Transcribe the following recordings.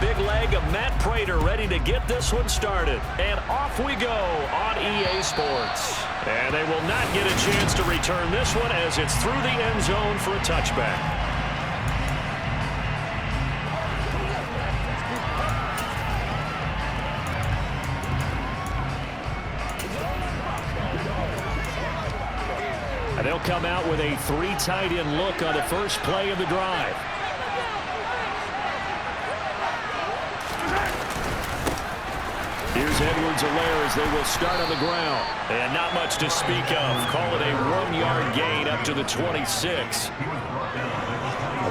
big leg of Matt Prater ready to get this one started. And off we go on EA Sports. And they will not get a chance to return this one as it's through the end zone for a touchback. And they'll come out with a 3 tight end look on the first play of the drive. Here's Edwards-Helaire as they will start on the ground. And not much to speak of. Call it a 1-yard gain up to the 26.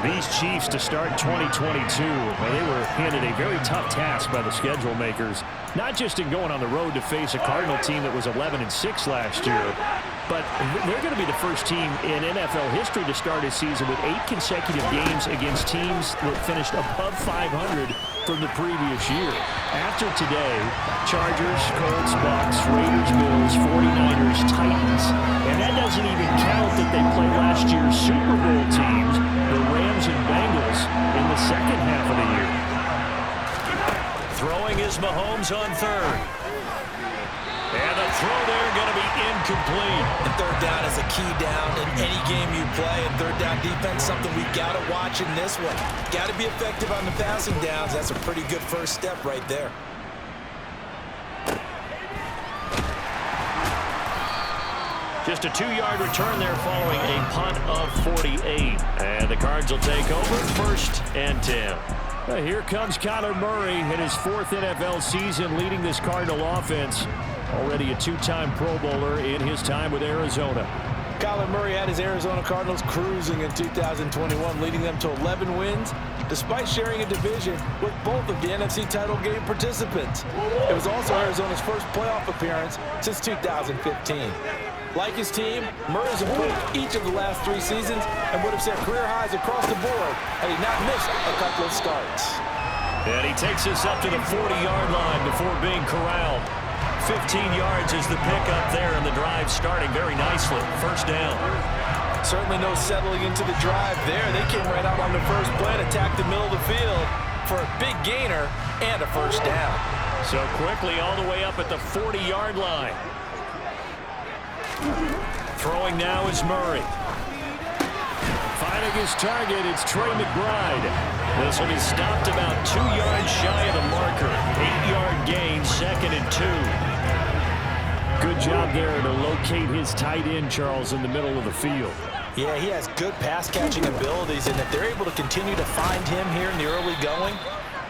These Chiefs to start 2022, well, they were handed a very tough task by the schedule makers. Not just in going on the road to face a Cardinal team that was 11-6 last year, but they're going to be the first team in NFL history to start a season with 8 consecutive games against teams that finished above 500 from the previous year. After today, Chargers, Colts, Bucks, Raiders, Bills, 49ers, Titans, and that doesn't even count that they play last year's Super Bowl teams, the Rams and Bengals, in the second half of the year. Throwing is Mahomes on third. And the throw there going to be incomplete. And third down is a key down in any game you play. And third down defense, something we got to watch in this one. Got to be effective on the passing downs. That's a pretty good first step right there. Just a 2-yard return there following a punt of 48. And the Cards will take over 1st and 10. Here comes Kyler Murray in his 4th NFL season leading this Cardinal offense. Already a 2-time Pro Bowler in his time with Arizona. Kyler Murray had his Arizona Cardinals cruising in 2021, leading them to 11 wins, despite sharing a division with both of the NFC title game participants. It was also Arizona's first playoff appearance since 2015. Like his team, Murray's improved each of the last 3 seasons and would have set career highs across the board had he not missed a couple of starts. And he takes us up to the 40-yard line before being corralled. 15 yards is the pickup there, and the drive starting very nicely. 1st down. Certainly no settling into the drive there. They came right out on the first play and attacked the middle of the field for a big gainer and a 1st down. So quickly all the way up at the 40-yard line. Throwing now is Murray. Finding his target, it's Trey McBride. This will be stopped about 2 yards shy of the marker. 8-yard gain, 2nd and 2. Good job there to locate his tight end, Charles, in the middle of the field. Yeah, he has good pass-catching abilities, and if they're able to continue to find him here in the early going,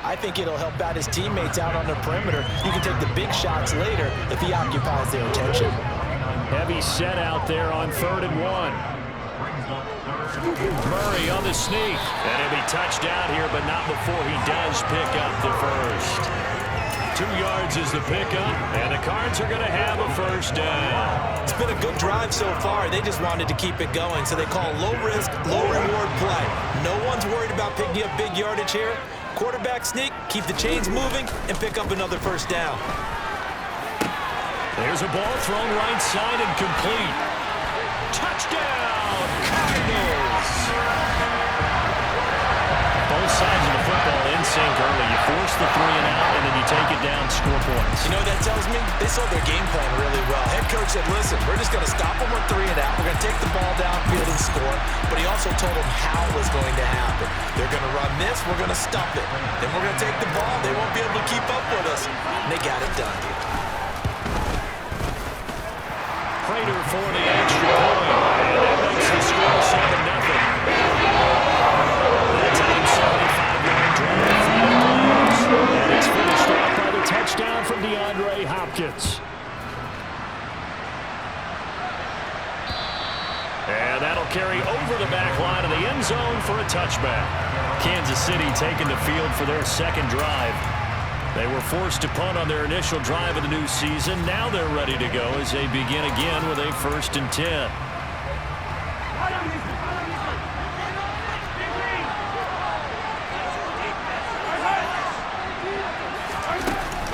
I think it'll help out his teammates out on the perimeter. You can take the big shots later if he occupies their attention. Heavy set out there on 3rd and 1. Murray on the sneak. And he'll be touched out here, but not before he does pick up the first. 2 yards is the pickup, and the Cards are going to have a 1st down. It's been a good drive so far. They just wanted to keep it going, so they call low-risk, low-reward play. No one's worried about picking up big yardage here. Quarterback sneak, keep the chains moving, and pick up another 1st down. There's a ball thrown right side and complete. Touchdown, Cardinals! Both sides of the football in sync early. You force the 3 and out, and then you take it down, score points. You know what that tells me? They saw their game plan really well. Head coach said, listen, we're just going to stop them with 3 and out. We're going to take the ball downfield and score. But he also told them how it was going to happen. They're going to run this. We're going to stop it. Then we're going to take the ball. They won't be able to keep up with us. And they got it done. Prater for the extra point, and that makes the score 7-0. That time, 75-yard drive, and it's finished off by the touchdown from DeAndre Hopkins. And that'll carry over the back line of the end zone for a touchback. Kansas City taking the field for their 2nd drive. They were forced to punt on their initial drive of the new season. Now they're ready to go as they begin again with a 1st and 10.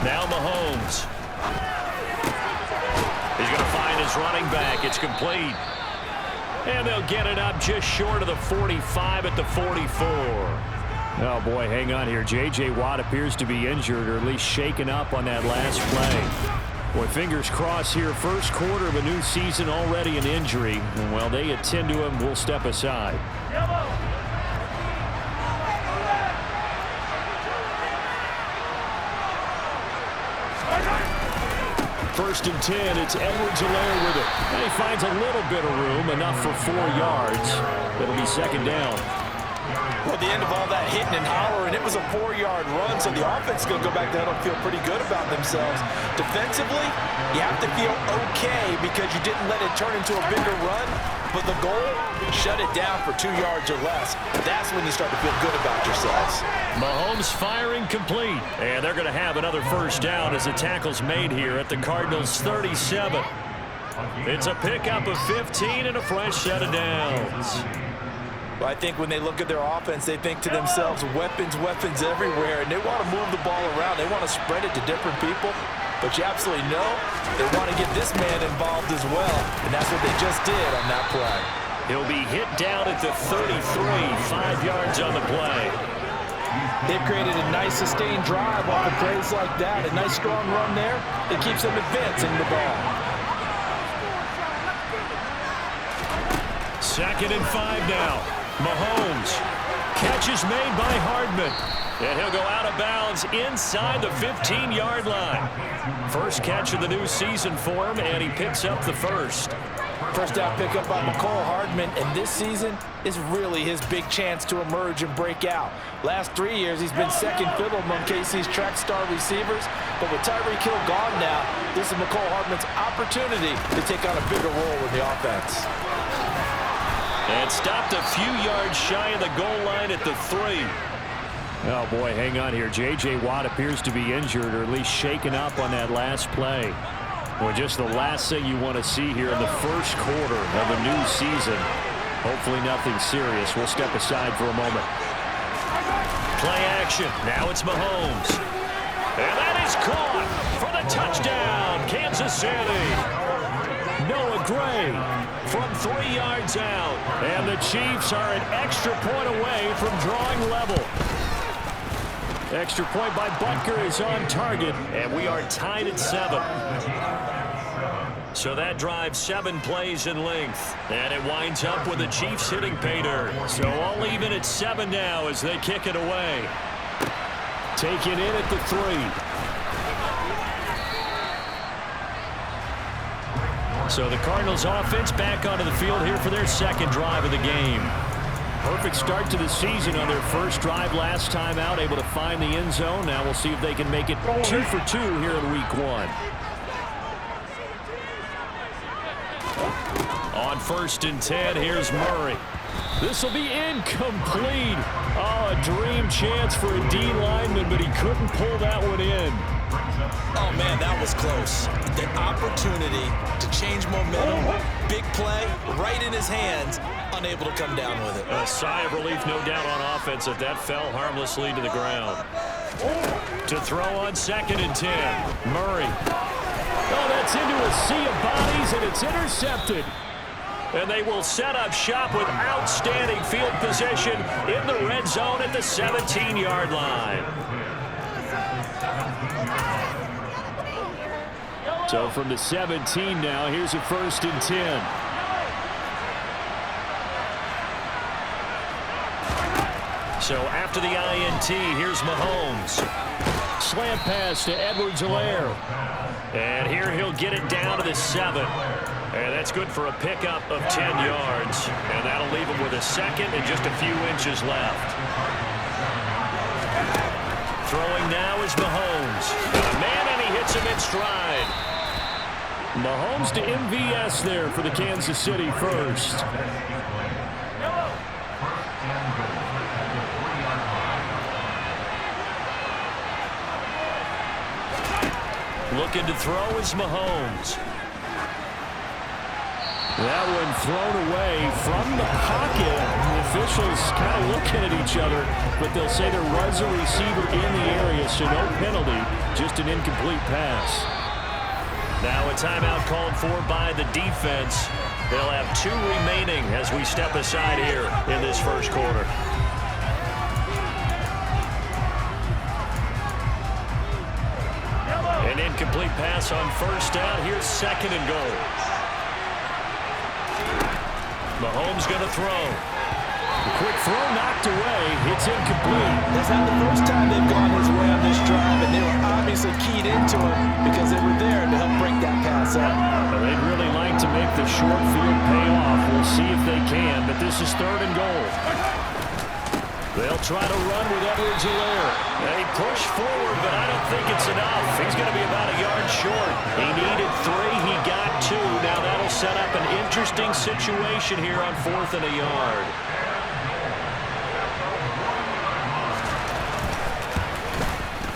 Now Mahomes. He's going to find his running back. It's complete. And they'll get it up just short of the 45 at the 44. Oh, boy, hang on here. J.J. Watt appears to be injured, or at least shaken up on that last play. Boy, fingers crossed here. First quarter of a new season, already an injury. And while they attend to him, we'll step aside. First and 10, it's Edwards-Helaire with it. And he finds a little bit of room, enough for 4 yards. It'll be second down. Well, at the end of all that hitting and hollering, it was a 4-yard run, so the offense is going to go back there and feel pretty good about themselves. Defensively, you have to feel okay because you didn't let it turn into a bigger run, but the goal, shut it down for 2 yards or less. That's when you start to feel good about yourselves. Mahomes firing complete, and they're going to have another first down as the tackle's made here at the Cardinals' 37. It's a pickup of 15 and a fresh set of downs. Well, I think when they look at their offense, they think to themselves, weapons, weapons everywhere, and they want to move the ball around. They want to spread it to different people, but you absolutely know they want to get this man involved as well, and that's what they just did on that play. He'll be hit down at the 33, 5 yards on the play. They've created a nice sustained drive off of plays like that, a nice strong run there. It keeps them advancing the ball. Second and 5 now. Mahomes. Catch is made by Hardman. And he'll go out of bounds inside the 15-yard line. First catch of the new season for him, and he picks up the first. First down pickup by Mecole Hardman, and this season is really his big chance to emerge and break out. Last 3 years, he's been second fiddle among KC's track star receivers, but with Tyreek Hill gone now, this is Mecole Hardman's opportunity to take on a bigger role in the offense. And stopped a few yards shy of the goal line at the 3. Oh, boy, hang on here. J.J. Watt appears to be injured, or at least shaken up on that last play. Well, just the last thing you want to see here in the first quarter of a new season. Hopefully nothing serious. We'll step aside for a moment. Play action. Now it's Mahomes. And that is caught for the touchdown, Kansas City. Noah Gray from 3 yards out. And the Chiefs are an extra point away from drawing level. Extra point by Butker is on target, and we are tied at 7. So that drives 7 plays in length, and it winds up with the Chiefs hitting pay dirt. So all even at 7 now as they kick it away. Taken in at the 3. So the Cardinals offense back onto the field here for their second drive of the game. Perfect start to the season on their first drive last time out, able to find the end zone. Now we'll see if they can make it 2 for 2 here in week 1. On first and 10, here's Murray. This will be incomplete. Oh, a dream chance for a D lineman, but he couldn't pull that one in. Oh, man, that was close. The opportunity to change momentum, big play, right in his hands, unable to come down with it. A sigh of relief, no doubt, on offense that fell harmlessly to the ground. To throw on second and 10, Murray. Oh, that's into a sea of bodies, and it's intercepted. And they will set up shop with outstanding field position in the red zone at the 17-yard line. So from the 17 now, here's a first and 10. So after the INT, here's Mahomes. Slant pass to Edwards-Helaire. And here he'll get it down to the 7. And that's good for a pickup of 10 yards. And that'll leave him with a second and just a few inches left. Throwing now is Mahomes. Man, and he hits him in stride. Mahomes to MVS there for the Kansas City first. Looking to throw is Mahomes. That one thrown away from the pocket. The officials kind of looking at each other, but they'll say there was a receiver in the area, so no penalty, just an incomplete pass. Now a timeout called for by the defense. They'll have 2 remaining as we step aside here in this first quarter. An incomplete pass on first down. Here's second and goal. Mahomes going to throw. The quick throw knocked away. It's incomplete. That's not the first time they've gone his way on this drive, and they were obviously keyed into him because they were there to help break that pass up. Well, they'd really like to make the short field pay off. We'll see if they can, but this is third and goal. They'll try to run with Edwards-Helaire. They push forward, but I don't think it's enough. He's going to be about a yard short. He needed 3. He got 2. Now that'll set up an interesting situation here on 4th and a yard.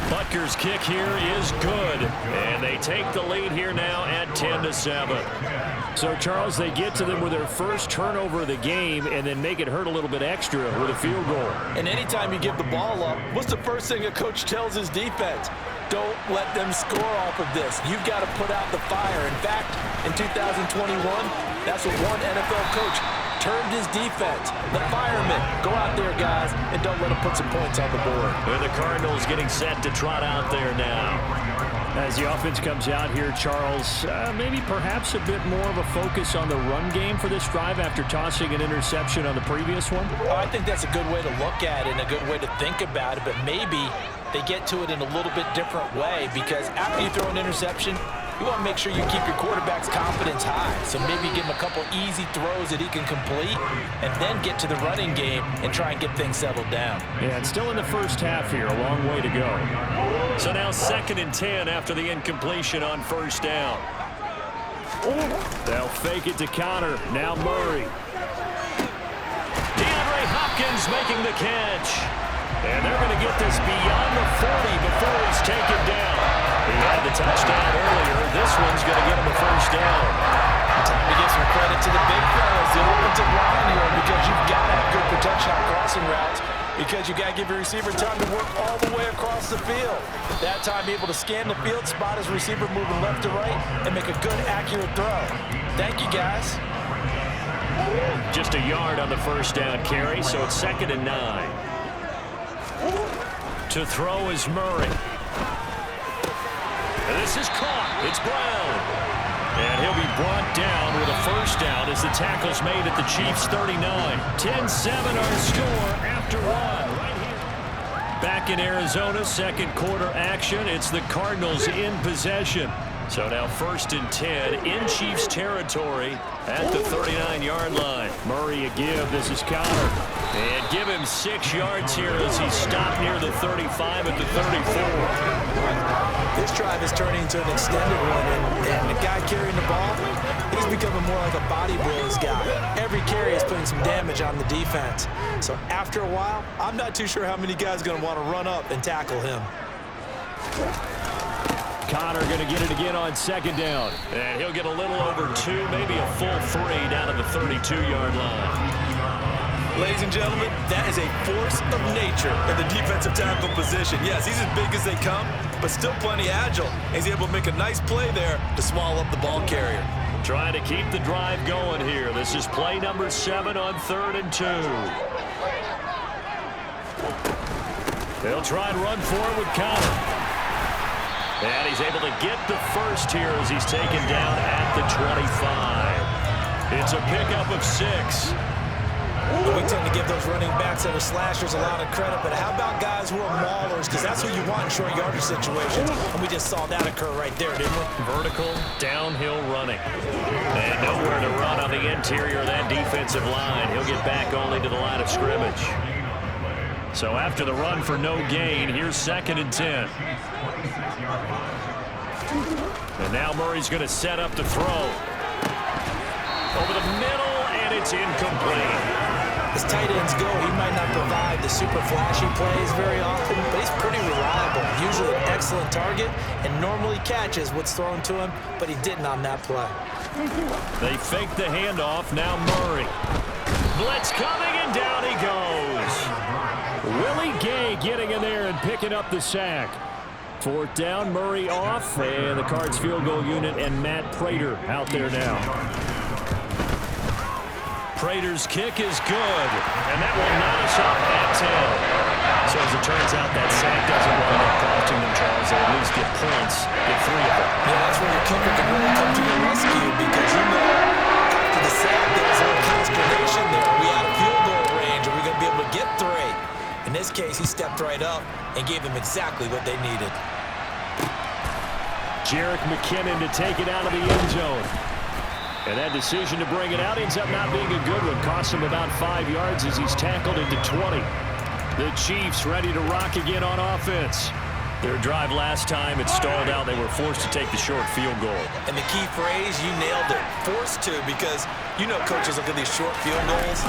Butker's kick here is good, and they take the lead here now at 10-7. So, Charles, they get to them with their first turnover of the game and then make it hurt a little bit extra with a field goal. And anytime you give the ball up, what's the first thing a coach tells his defense? Don't let them score off of this. You've got to put out the fire. In fact, in 2021, that's what one NFL coach termed his defense. The firemen. Go out there, guys, and don't let them put some points on the board. And the Cardinals getting set to trot out there now. As the offense comes out here, Charles, maybe perhaps a bit more of a focus on the run game for this drive after tossing an interception on the previous one? I think that's a good way to look at it and a good way to think about it, but maybe they get to it in a little bit different way because after you throw an interception, you want to make sure you keep your quarterback's confidence high. So maybe give him a couple easy throws that he can complete and then get to the running game and try and get things settled down. Yeah, it's still in the first half here. A long way to go. So now 2nd and 10 after the incompletion on first down. They'll fake it to Connor. Now Murray. DeAndre Hopkins making the catch. And they're going to get this beyond the 40 before he's taken down. He had the touchdown earlier. This one's going to get him a first down. Time to give some credit to the big fellas, the offensive line here, because you've got to have good protection on crossing routes because you've got to give your receiver time to work all the way across the field. That time, be able to scan the field, spot his receiver moving left to right, and make a good, accurate throw. Thank you, guys. Just a yard on the first down carry, so it's 2nd and 9. To throw is Murray. This is caught. It's Brown. And he'll be brought down with a first down as the tackle's made at the Chiefs' 39. 10-7 our score after one. Right here. Back in Arizona, second quarter action. It's the Cardinals in possession. So now 1st and 10 in Chiefs territory at the 39-yard line. Murray a give. This is Connor. And give him 6 yards here as he stopped near the 35 at the 34. This drive is turning into an extended one, and the guy carrying the ball, he's becoming more like a body blows guy. Every carry is putting some damage on the defense. So after a while, I'm not too sure how many guys are going to want to run up and tackle him. Connor going to get it again on 2nd down. And he'll get a little over 2, maybe a full 3 down at the 32-yard line. Ladies and gentlemen, that is a force of nature in the defensive tackle position. Yes, he's as big as they come, but still plenty agile. He's able to make a nice play there to swallow up the ball carrier. Trying to keep the drive going here. This is play number 7 on 3rd and 2. They'll try and run forward with Connor. And he's able to get the first here as he's taken down at the 25. It's a pickup of 6. We tend to give those running backs that are slashers a lot of credit, but how about guys who are maulers? Because that's who you want in short yardage situations. And we just saw that occur right there, didn't we? Vertical, downhill running. And nowhere to run on the interior of that defensive line. He'll get back only to the line of scrimmage. So after the run for no gain, here's 2nd and 10. And now Murray's going to set up to throw. Over the middle, and it's incomplete. As tight ends go, he might not provide the super flashy plays very often, but he's pretty reliable. Usually an excellent target and normally catches what's thrown to him, but he didn't on that play. They fake the handoff. Now Murray. Blitz coming, and down he goes. Willie Gay getting in there and picking up the sack. 4th down, Murray off, and the Cards field goal unit and Matt Prater out there now. Prater's kick is good, and that will knock us off at 10. So as it turns out, that sack doesn't wind up costing them, Charles. They at least get points, get 3 of them. Yeah, that's where your kicker can really come to your rescue because you know after the sack there was a little consternation there. We had a field goal range. Are we going to be able to get 3? In this case, he stepped right up and gave them exactly what they needed. Jerick McKinnon to take it out of the end zone. And that decision to bring it out ends up not being a good one. Costs him about 5 yards as he's tackled into 20. The Chiefs ready to rock again on offense. Their drive last time, it stalled out. They were forced to take the short field goal. And the key phrase, you nailed it, forced to, because you know coaches look at these short field goals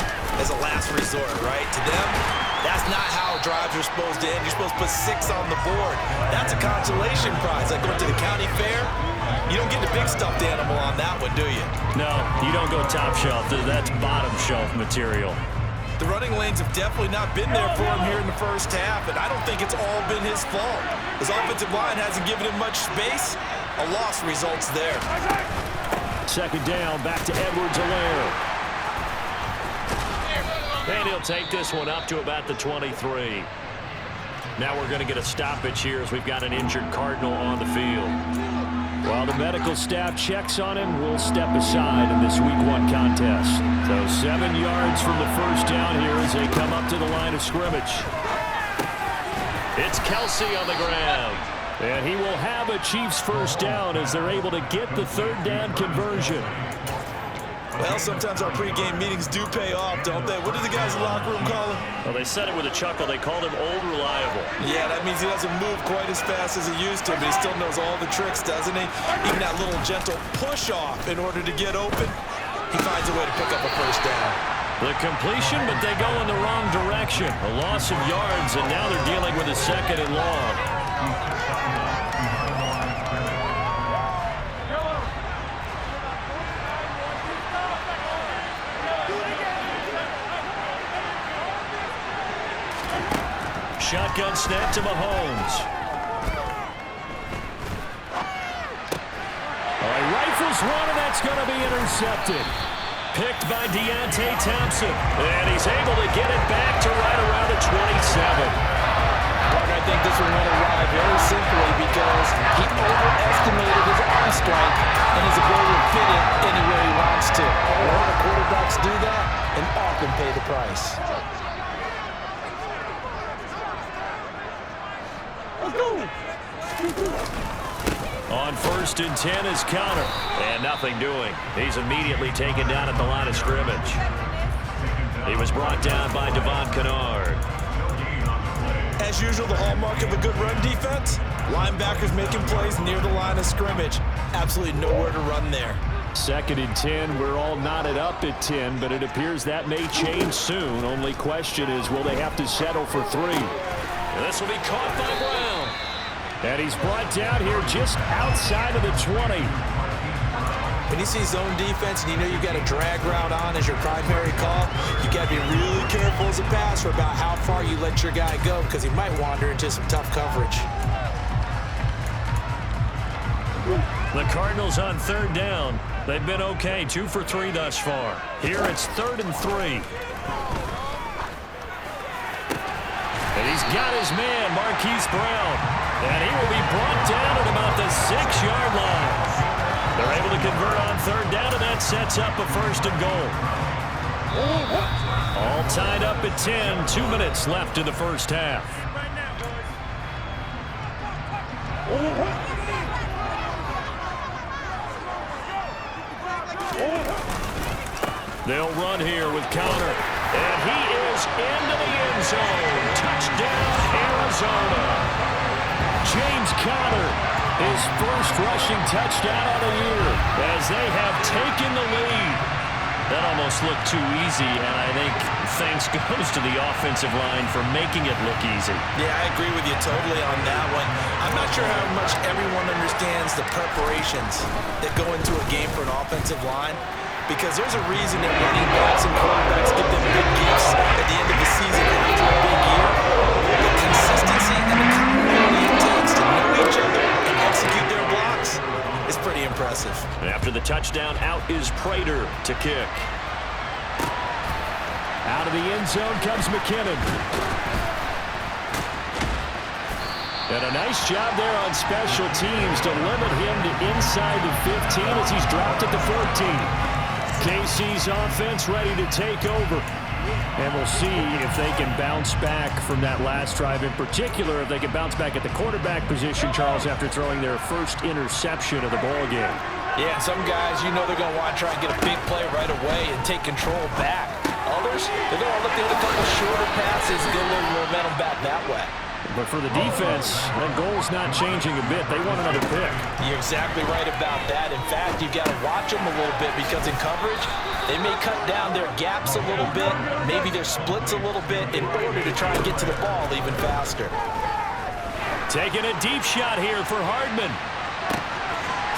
as a last resort, right? To them, that's not how drives are supposed to end. You're supposed to put 6 on the board. That's a consolation prize, like going to the county fair. You don't get the big stuffed animal on that one, do you? No, you don't go top shelf. That's bottom shelf material. The running lanes have definitely not been there for him here in the first half, and I don't think it's all been his fault. His offensive line hasn't given him much space. A loss results there. Second down, back to Edwards-Helaire. And he'll take this one up to about the 23. Now we're going to get a stoppage here as we've got an injured Cardinal on the field. While the medical staff checks on him, we'll step aside in this Week 1 contest. So 7 yards from the first down here as they come up to the line of scrimmage. It's Kelsey on the ground. And he will have a Chiefs first down as they're able to get the third down conversion. Well, sometimes our pregame meetings do pay off, don't they? What do the guys in the locker room call him? Well, they said it with a chuckle. They called him Old Reliable. Yeah, that means he doesn't move quite as fast as he used to, but he still knows all the tricks, doesn't he? Even that little gentle push-off in order to get open, he finds a way to pick up a first down. The completion, but they go in the wrong direction. A loss of yards, and now they're dealing with a second and long. Shotgun snap to Mahomes. All right, rifles one, and that's going to be intercepted. Picked by Deontay Thompson. And he's able to get it back to right around the 27. I think this one went awry very simply because he overestimated his arm strength and his ability to fit it anywhere he wants to. A lot of quarterbacks do that and often pay the price. On 1st and 10 is Counter. And nothing doing. He's immediately taken down at the line of scrimmage. He was brought down by Devon Kennard. As usual, the hallmark of a good run defense, linebackers making plays near the line of scrimmage. Absolutely nowhere to run there. 2nd and 10. We're all knotted up at 10, but it appears that may change soon. Only question is, will they have to settle for 3? And this will be caught by Brown. And he's brought down here just outside of the 20. When you see zone defense and you know you've got a drag route on as your primary call, you got to be really careful as a passer about how far you let your guy go because he might wander into some tough coverage. The Cardinals on 3rd down. They've been okay, 2 for 3 thus far. Here it's 3rd and 3. And he's got his man, Marquise Brown. And he will be brought down at about the 6-yard line. They're able to convert on 3rd down, and that sets up a 1st and goal. All tied up at 10. 2 minutes left in the first half. They'll run here with Counter. And he is into the end zone. Touchdown, Arizona. James Conner, his first rushing touchdown of the year as they have taken the lead. That almost looked too easy, and I think thanks goes to the offensive line for making it look easy. Yeah, I agree with you totally on that one. I'm not sure how much everyone understands the preparations that go into a game for an offensive line, because there's a reason that running backs and quarterbacks get them big gifts at the end of the season after a big year. The consistency and the continuity it takes to know each other and execute their blocks is pretty impressive. After the touchdown, out is Prater to kick. of the end zone comes McKinnon. And a nice job there on special teams to limit him to inside the 15 as he's dropped at the 14. KC's offense ready to take over. And we'll see if they can bounce back from that last drive. In particular, if they can bounce back at the quarterback position, Charles, after throwing their first interception of the ball game. Yeah, and some guys, you know they're going to want to try and get a big play right away and take control back. Others, they're going to look to hit a couple shorter passes and get a little momentum back that way. But for the defense, that goal's not changing a bit. They want another pick. You're exactly right about that. In fact, you've got to watch them a little bit because in coverage, they may cut down their gaps a little bit, maybe their splits a little bit in order to try and get to the ball even faster. Taking a deep shot here for Hardman.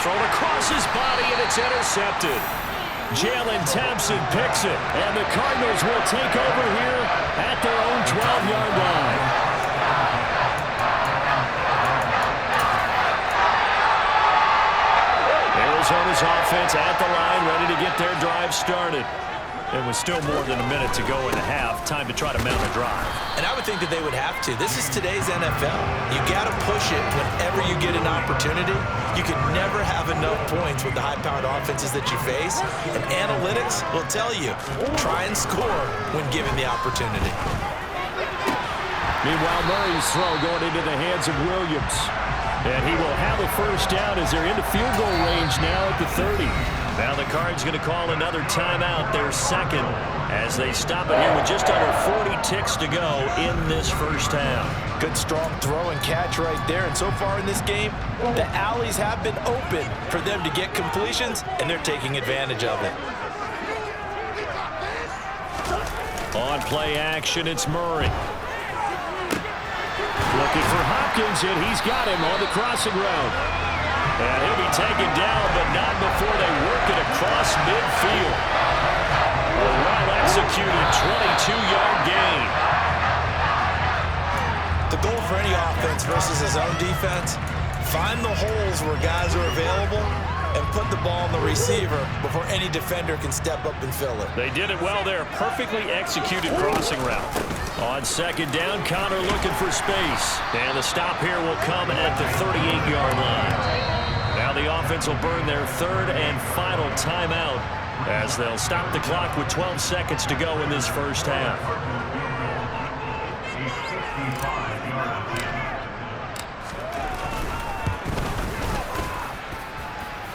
Thrown across his body, and it's intercepted. Jalen Thompson picks it, and the Cardinals will take over here at their own 12-yard line. Arizona's offense at the line, ready to get their drive started. It was still more than a minute to go in the half. Time to try to mount a drive. And I would think that they would have to. This is today's NFL. You got to push it whenever you get an opportunity. You can never have enough points with the high-powered offenses that you face. And analytics will tell you, try and score when given the opportunity. Meanwhile, Murray's throw going into the hands of Williams. And he will have a first down as they're into field goal range now at the 30. Now the Cards going to call another timeout, their second, as they stop it here with just under 40 ticks to go in this first half. Good strong throw and catch right there. And so far in this game, the alleys have been open for them to get completions, and they're taking advantage of it. On play action, it's Murray. Looking for Hopkins, and he's got him on the crossing route. And he'll be taken down, but not before they work it across midfield. A well-executed 22-yard gain. The goal for any offense versus his own defense, find the holes where guys are available and put the ball on the receiver before any defender can step up and fill it. They did it well there. Perfectly executed crossing route. On second down, Connor looking for space. And the stop here will come at the 38-yard line. Now the offense will burn their third and final timeout as they'll stop the clock with 12 seconds to go in this first half.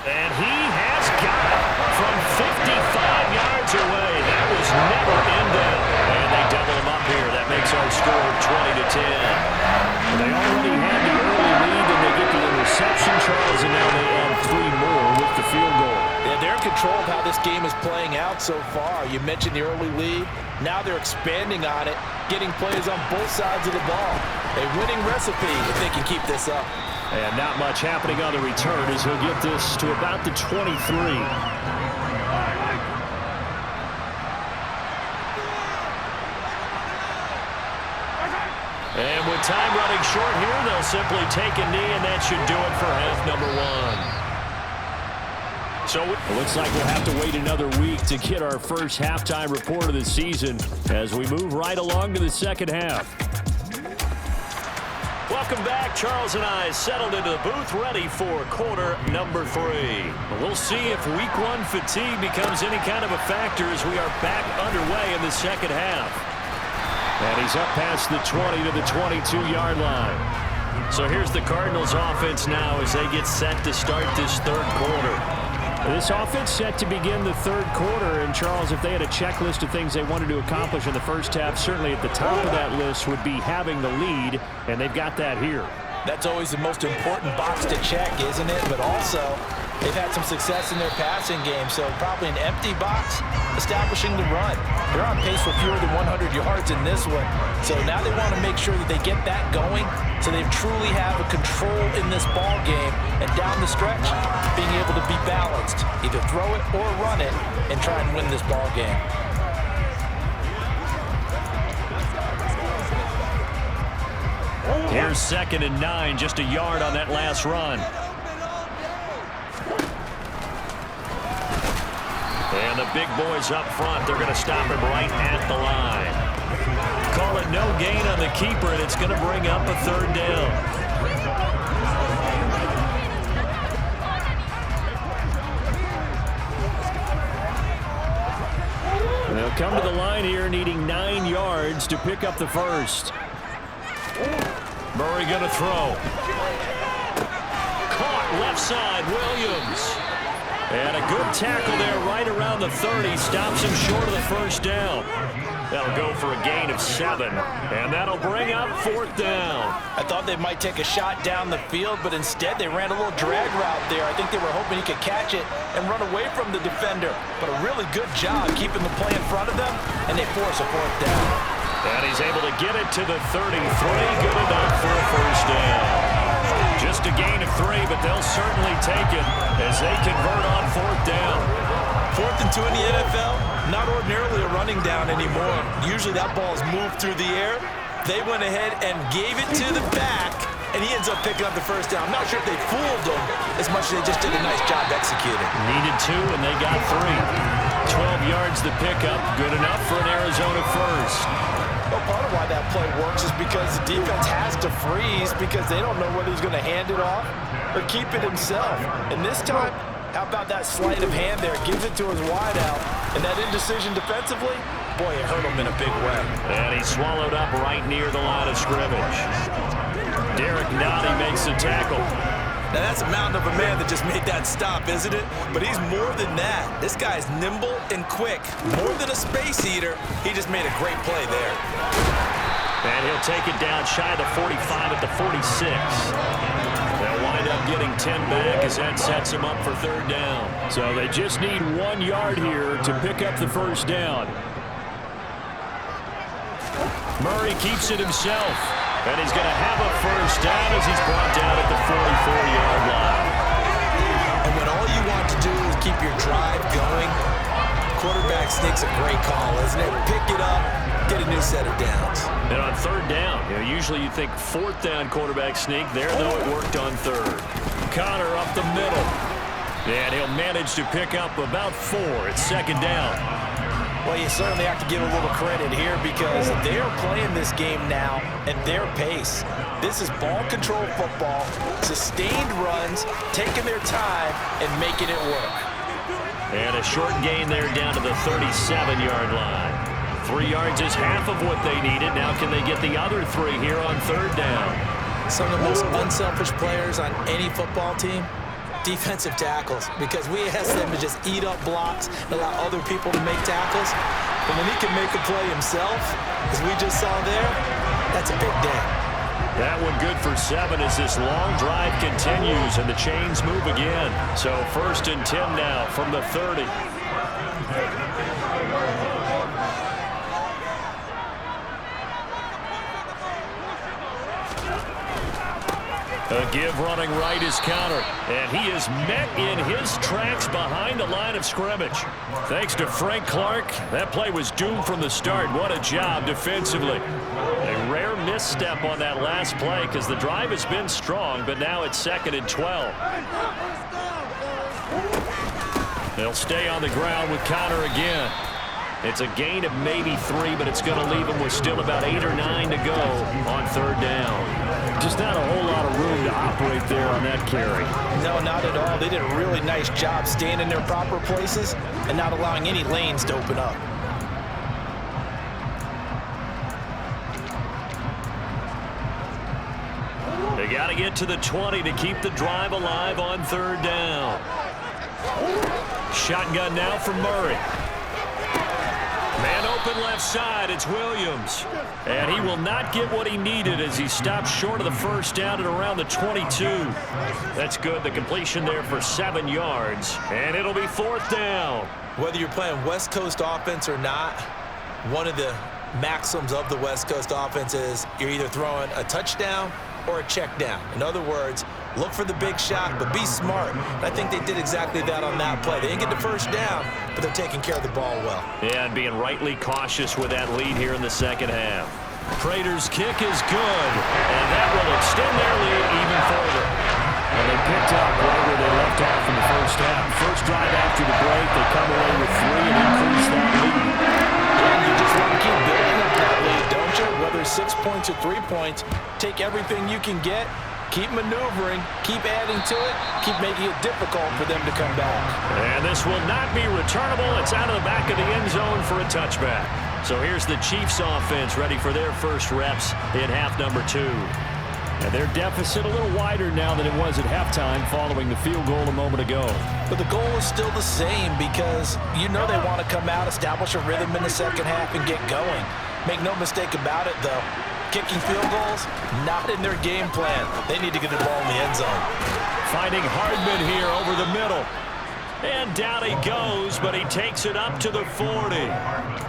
And he has got it from 55 yards away. That was never in doubt. And they double him up here. That makes our score 20-10. They already had the early lead, and they get the interception, Charles, and now they add 3 more with the field goal. Yeah, they're in control of how this game is playing out so far. You mentioned the early lead. Now they're expanding on it, getting plays on both sides of the ball. A winning recipe if they can keep this up. And not much happening on the return as he'll get this to about the 23. And with time running short here, they'll simply take a knee, and that should do it for half number 1. So it looks like we'll have to wait another week to get our first halftime report of the season as we move right along to the second half. Welcome back. Charles and I settled into the booth ready for quarter number 3. We'll see if week 1 fatigue becomes any kind of a factor as we are back underway in the second half. And he's up past the 20 to the 22-yard line. So here's the Cardinals offense now as they get set to start this third quarter. This offense set to begin the third quarter, and Charles, if they had a checklist of things they wanted to accomplish in the first half, certainly at the top of that list would be having the lead, and they've got that here. That's always the most important box to check, isn't it? But also, they've had some success in their passing game, so probably an empty box, establishing the run. They're on pace for fewer than 100 yards in this one, so now they want to make sure that they get that going so they truly have a control in this ball game, and down the stretch, being able to be balanced, either throw it or run it, and try and win this ball game. Here's 2nd and 9, just a yard on that last run. And the the big boys up front. They're going to stop him right at the line. Call it no gain on the keeper, and it's going to bring up a third down. They'll come to the line here needing 9 yards to pick up the first. Murray going to throw. Caught left side, Williams. And a good tackle there right around the 30. Stops him short of the first down. That'll go for a gain of 7. And that'll bring up 4th down. I thought they might take a shot down the field, but instead they ran a little drag route there. I think they were hoping he could catch it and run away from the defender. But a really good job keeping the play in front of them, and they force a 4th down. And he's able to get it to the 33. Good enough for a first down. Just a gain of 3, but they'll certainly take it as they convert on 4th down. 4th and 2 in the NFL, not ordinarily a running down anymore. Usually that ball is moved through the air. They went ahead and gave it to the back, and he ends up picking up the first down. I'm not sure if they fooled him as much as they just did a nice job executing. Needed 2, and they got 3. 12 yards to pick up, good enough for an Arizona first. Well, part of why that play works is because the defense has to freeze because they don't know whether he's going to hand it off or keep it himself. And this time, how about that sleight of hand there? Gives it to his wideout. And that indecision defensively, boy, it hurt him in a big way. And he's swallowed up right near the line of scrimmage. Derek Nottie makes the tackle. Now, that's a mountain of a man that just made that stop, isn't it? But he's more than that. This guy's nimble and quick. More than a space eater, he just made a great play there. And he'll take it down shy of the 45 at the 46. They'll wind up getting 10 back as that sets him up for 3rd down. So they just need 1 yard here to pick up the first down. Murray keeps it himself. And he's going to have a first down as he's brought down at the 44-yard line. And when all you want to do is keep your drive going, quarterback sneak's a great call, isn't it? Pick it up, get a new set of downs. And on 3rd down, usually you think 4th down quarterback sneak. There, though, it worked on 3rd. Connor up the middle. And he'll manage to pick up about 4 at 2nd down. Well, you certainly have to give a little credit here because they're playing this game now at their pace. This is ball control football, sustained runs, taking their time and making it work. And a short gain there down to the 37-yard line. 3 yards is half of what they needed. Now can they get the other 3 here on 3rd down? Some of the most unselfish players on any football team, defensive tackles, because we ask them to just eat up blocks and allow other people to make tackles. But when he can make a play himself, as we just saw there, that's a big day. That one good for 7 as this long drive continues and the chains move again. So 1st and 10 now from the 30. A give running right is Connor, and he is met in his tracks behind the line of scrimmage. Thanks to Frank Clark, that play was doomed from the start. What a job defensively. A rare misstep on that last play because the drive has been strong, but now it's 2nd and 12. They'll stay on the ground with Connor again. It's a gain of maybe 3, but it's going to leave them with still about 8 or 9 to go on 3rd down. Just not a whole lot of room to operate there on that carry. No, not at all. They did a really nice job staying in their proper places and not allowing any lanes to open up. They got to get to the 20 to keep the drive alive on 3rd down. Shotgun now from Murray. Man open left side, it's Williams. And he will not get what he needed as he stops short of the first down at around the 22. That's good, the completion there for 7 yards. And it'll be 4th down. Whether you're playing West Coast offense or not, one of the maxims of the West Coast offense is you're either throwing a touchdown or a check down. In other words, look for the big shot, but be smart. And I think they did exactly that on that play. They didn't get the first down, but they're taking care of the ball well. Yeah, and being rightly cautious with that lead here in the 2nd half. Prater's kick is good, and that will extend their lead even further. And they picked up right where they left off in the first half. First drive after the break, they come away with 3 and increase that lead. And you just want to keep building up that lead, don't you? Whether it's 6 points or 3 points, take everything you can get, keep maneuvering, keep adding to it, keep making it difficult for them to come back. And this will not be returnable. It's out of the back of the end zone for a touchback. So here's the Chiefs offense ready for their first reps in half number 2. And their deficit a little wider now than it was at halftime following the field goal a moment ago. But the goal is still the same because you know they want to come out, establish a rhythm in the second half, and get going. Make no mistake about it, though. Kicking field goals, not in their game plan. They need to get the ball in the end zone. Finding Hardman here over the middle. And down he goes, but he takes it up to the 40.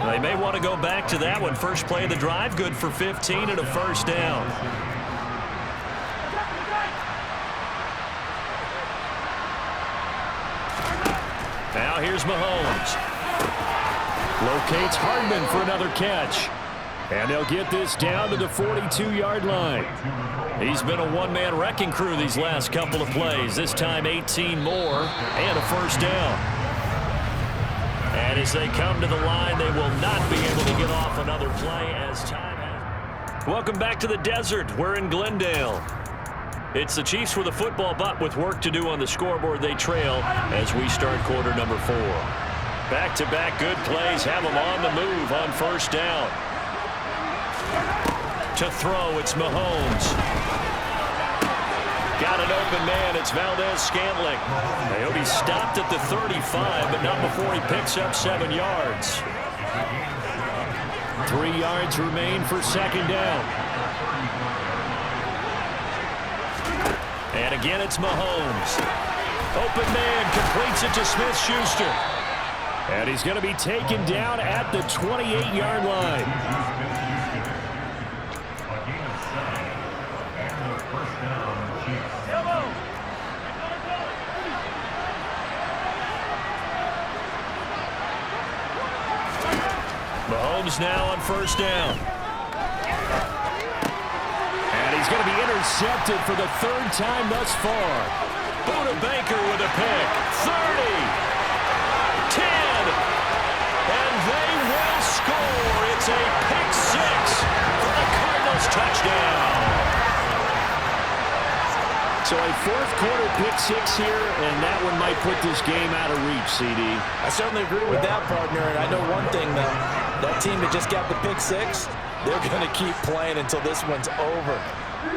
They may want to go back to that one. First play of the drive, good for 15 and a first down. Now here's Mahomes. Locates Hardman for another catch. And they'll get this down to the 42-yard line. He's been a one-man wrecking crew these last couple of plays. This time 18 more and a first down. And as they come to the line, they will not be able to get off another play as time has. Welcome back to the desert. We're in Glendale. It's the Chiefs with a football, but with work to do on the scoreboard, they trail as we start quarter number 4. Back-to-back good plays have them on the move on first down. To throw, it's Mahomes. Got an open man, it's Valdez-Scantling. He'll be stopped at the 35, but not before he picks up 7 yards. 3 yards remain for second down. And again, it's Mahomes. Open man completes it to Smith-Schuster. And he's going to be taken down at the 28-yard line. Mahomes now on first down. And he's going to be intercepted for the 3rd time thus far. Buda Baker with a pick. 30. 10. And they will score. It's a pick 6 for the Cardinals touchdown. So a 4th quarter pick 6 here, and that one might put this game out of reach, CD. I certainly agree with that, partner, and I know one thing, though. That team that just got the pick 6, they're going to keep playing until this one's over.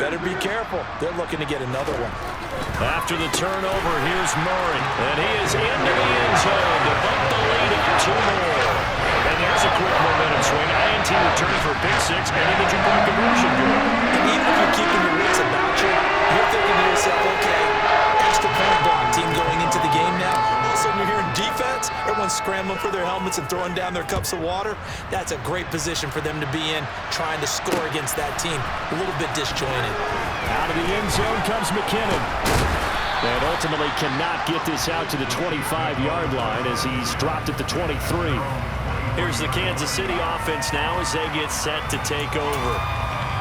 Better be careful. They're looking to get another one. After the turnover, here's Murray, and he is into the end zone to bump the lead up 2 more. And there's a quick momentum swing. INT return for a pick 6 and a two-point conversion goal. And even if you're keeping your wits about you, you're thinking to yourself, okay, extra point block team going into the game now. All of a sudden you're hearing defense, everyone's scrambling for their helmets and throwing down their cups of water. That's a great position for them to be in, trying to score against that team. A little bit disjointed. Out of the end zone comes McKinnon. And ultimately cannot get this out to the 25-yard line as he's dropped at the 23. Here's the Kansas City offense now as they get set to take over.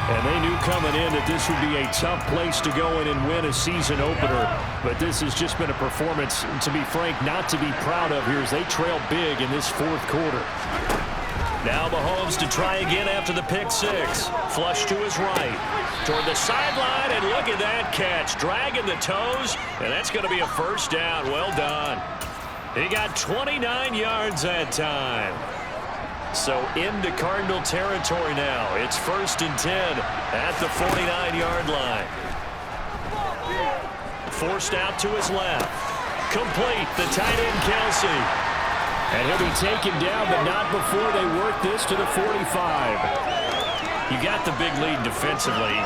And they knew coming in that this would be a tough place to go in and win a season opener. But this has just been a performance, to be frank, not to be proud of here as they trail big in this 4th quarter. Now Mahomes to try again after the pick 6. Flush to his right. Toward the sideline, and look at that catch. Dragging the toes, and that's going to be a first down. Well done. He got 29 yards that time. So into Cardinal territory now. It's 1st and 10 at the 49-yard line. Forced out to his left. Complete, the tight end Kelsey. And he'll be taken down, but not before they work this to the 45. You got the big lead defensively.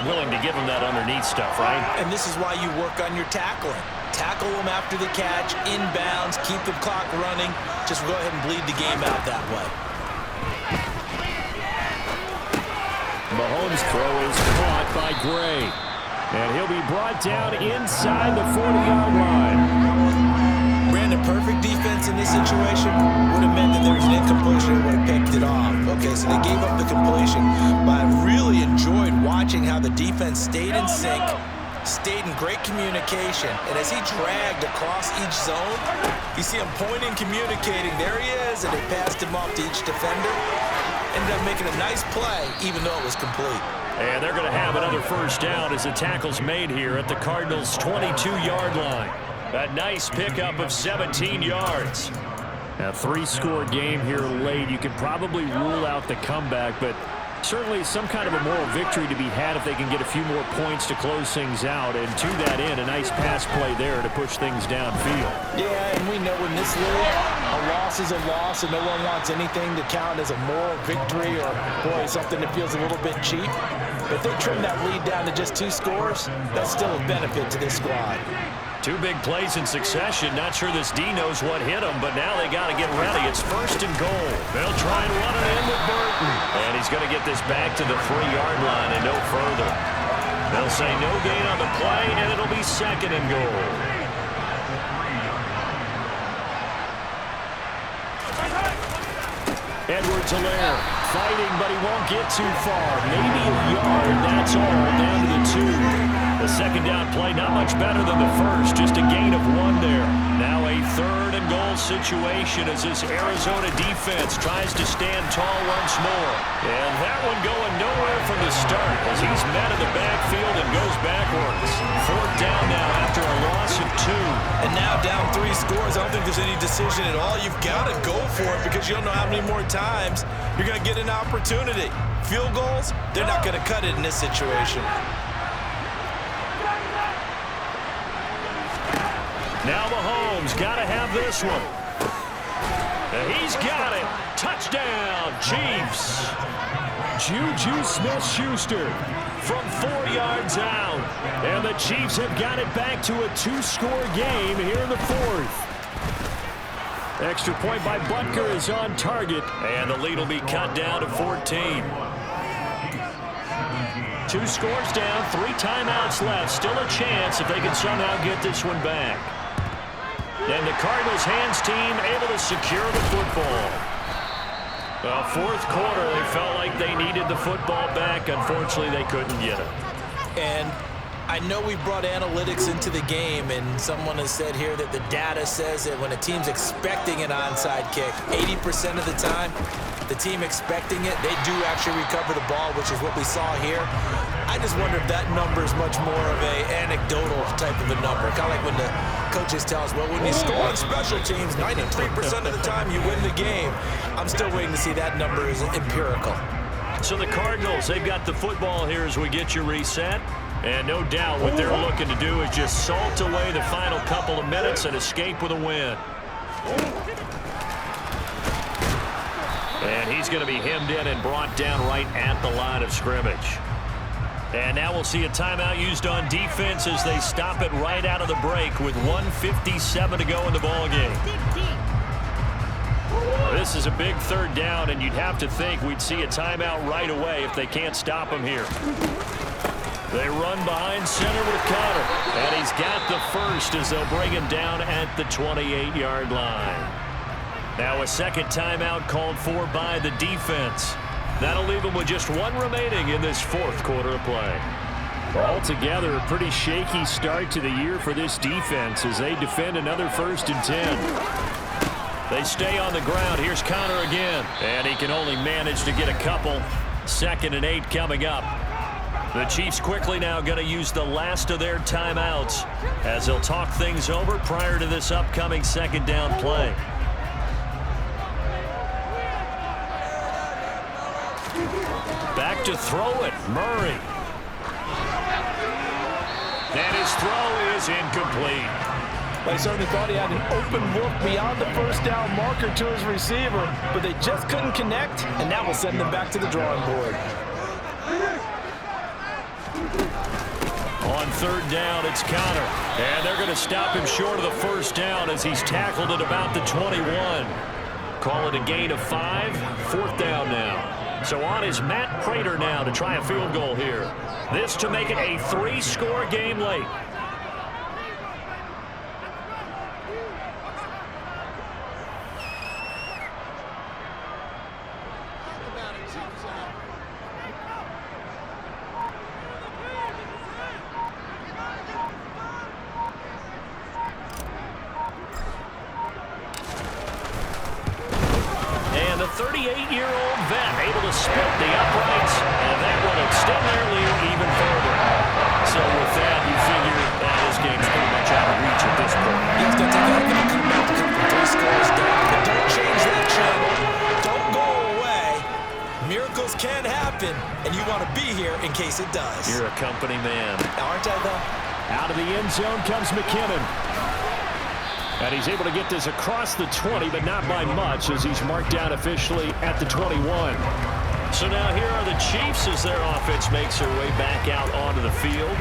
Willing to give him that underneath stuff, right? And this is why you work on your tackling. Tackle them after the catch, inbounds, keep the clock running. Just go ahead and bleed the game out that way. Mahomes' throw is caught by Gray. And he'll be brought down inside the 40-yard line. Brandon, perfect defense in this situation would have meant that there was an incompletion and would have picked it off. Okay, so they gave up the completion. But I really enjoyed watching how the defense stayed in sync, stayed in great communication. And as he dragged across each zone, you see him pointing, communicating. There he is, and they passed him off to each defender. Ended up making a nice play, even though it was complete. And they're going to have another first down as the tackle's made here at the Cardinals' 22-yard line. A nice pickup of 17 yards. A 3-score game here late. You could probably rule out the comeback, but certainly some kind of a moral victory to be had if they can get a few more points to close things out. And to that end, a nice pass play there to push things downfield. Yeah, and we know in this league, a loss is a loss, and no one wants anything to count as a moral victory or, boy, something that feels a little bit cheap. But if they trim that lead down to just 2 scores, that's still a benefit to this squad. 2 big plays in succession. Not sure this D knows what hit him, but now they got to get ready. It's 1st and goal. They'll try and run it in with Burton. And he's going to get this back to the 3-yard line and no further. They'll say no gain on the play, and it'll be 2nd and goal. Edwards-Helaire fighting, but he won't get too far. Maybe a yard, that's all, down to the 2. The 2nd down play, not much better than the first, just a gain of 1 there. Now a 3rd and goal situation as this Arizona defense tries to stand tall once more. And that one going nowhere from the start as he's met in the backfield and goes backwards. 4th down now after a loss of 2. And now down 3 scores. I don't think there's any decision at all. You've got to go for it because you don't know how many more times you're going to get an opportunity. Field goals, they're not going to cut it in this situation. Now Mahomes got to have this one. He's got it. Touchdown, Chiefs. Juju Smith-Schuster from 4 yards out. And the Chiefs have got it back to a 2-score game here in the 4th. Extra point by Butker is on target. And the lead will be cut down to 14. 2 scores down, 3 timeouts left. Still a chance if they can somehow get this one back. And the Cardinals hands team able to secure the football. Well, 4th quarter, they felt like they needed the football back. Unfortunately, they couldn't get it. And I know we brought analytics into the game, and someone has said here that the data says that when a team's expecting an onside kick, 80% of the time, the team expecting it, they do actually recover the ball, which is what we saw here. I just wonder if that number is much more of an anecdotal type of a number. Kind of like when the coaches tell us, well, when you score on special teams, 93% of the time you win the game. I'm still waiting to see that number is empirical. So the Cardinals, they've got the football here as we get you reset. And no doubt what they're looking to do is just salt away the final couple of minutes and escape with a win. And he's going to be hemmed in and brought down right at the line of scrimmage. And now we'll see a timeout used on defense as they stop it right out of the break with 1:57 to go in the ballgame. This is a big 3rd down, and you'd have to think we'd see a timeout right away if they can't stop him here. They run behind center with Connor, and he's got the first as they'll bring him down at the 28-yard line. Now a 2nd timeout called for by the defense. That'll leave them with just 1 remaining in this 4th quarter of play. Altogether, a pretty shaky start to the year for this defense as they defend another 1st and 10. They stay on the ground. Here's Connor again, and he can only manage to get a couple. 2nd and 8 coming up. The Chiefs quickly now going to use the last of their timeouts as they'll talk things over prior to this upcoming 2nd down play. Back to throw it, Murray. And his throw is incomplete. They certainly thought he had an open look beyond the 1st down marker to his receiver, but they just couldn't connect, and that will send them back to the drawing board. On 3rd down, it's Connor. And they're going to stop him short of the 1st down as he's tackled at about the 21. Call it a gain of 5. 4th down now. So on is Matt Prater now to try a field goal here. This to make it a 3-score game late. 28-year-old vet able to split the uprights, and that will extend their lead even further. So with that, you figure that this game's pretty much out of reach at this point. You have to take out a come back to come from 3 scores down, but don't change that channel. Don't go away. Miracles can happen, and you want to be here in case it does. You're a company man. Aren't I, though? Out of the end zone comes McKinnon. And he's able to get this across the 20, but not by much, as he's marked down officially at the 21. So now here are the Chiefs as their offense makes their way back out onto the field.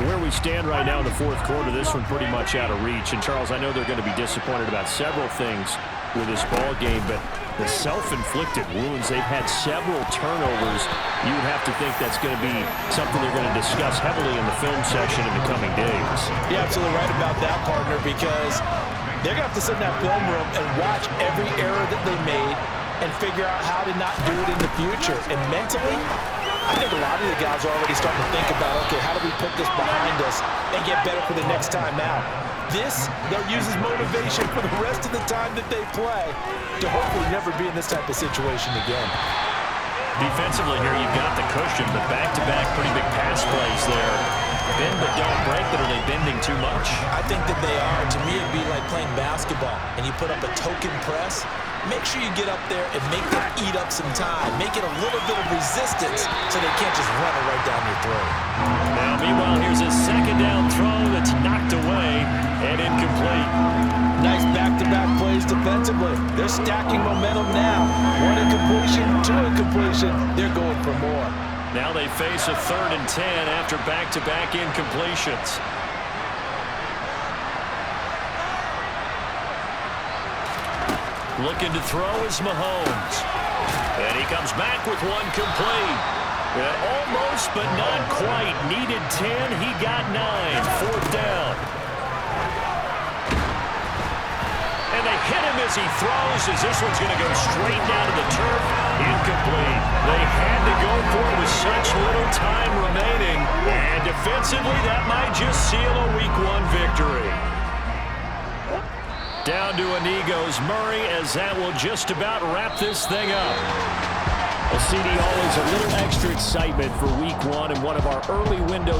Where we stand right now in the fourth quarter, this one pretty much out of reach. And, Charles, I know they're going to be disappointed about several things with this ball game, but the self-inflicted wounds, they've had several turnovers. You would have to think that's going to be something they're going to discuss heavily in the film section in the coming days. You're absolutely right about that, partner, because they're going to have to sit in that film room and watch every error that they made and figure out how to not do it in the future. And mentally, I think a lot of the guys are already starting to think about, okay, how do we put this behind us and get better for the next time out? This, they'll use as motivation for the rest of the time that they play to hopefully never be in this type of situation again. Defensively here, you've got the cushion, but back-to-back pretty big pass plays there. Bend but don't break, but are they bending too much? I think that they are. To me, it'd be like playing basketball, and you put up a token press. Make sure you get up there and make them eat up some time. Make it a little bit of resistance so they can't just run it right down your throat. Now, meanwhile, here's a second down throw that's knocked away and incomplete. Nice back-to-back plays defensively. They're stacking momentum now. 1 incompletion, 2 incompletion. They're going for more. Now they face a 3rd and 10 after back-to-back incompletions. Looking to throw is Mahomes. And he comes back with one complete. Almost, but not quite. Needed 10. He got 9. 4th down. And they hit him as he throws, as this one's going to go straight down to the turf. Incomplete. They had to go for it with such little time remaining. And defensively, that might just seal a Week 1 victory. Down to a knee goes Murray, as that will just about wrap this thing up. Well, CD, always a little extra excitement for Week 1 and one of our early window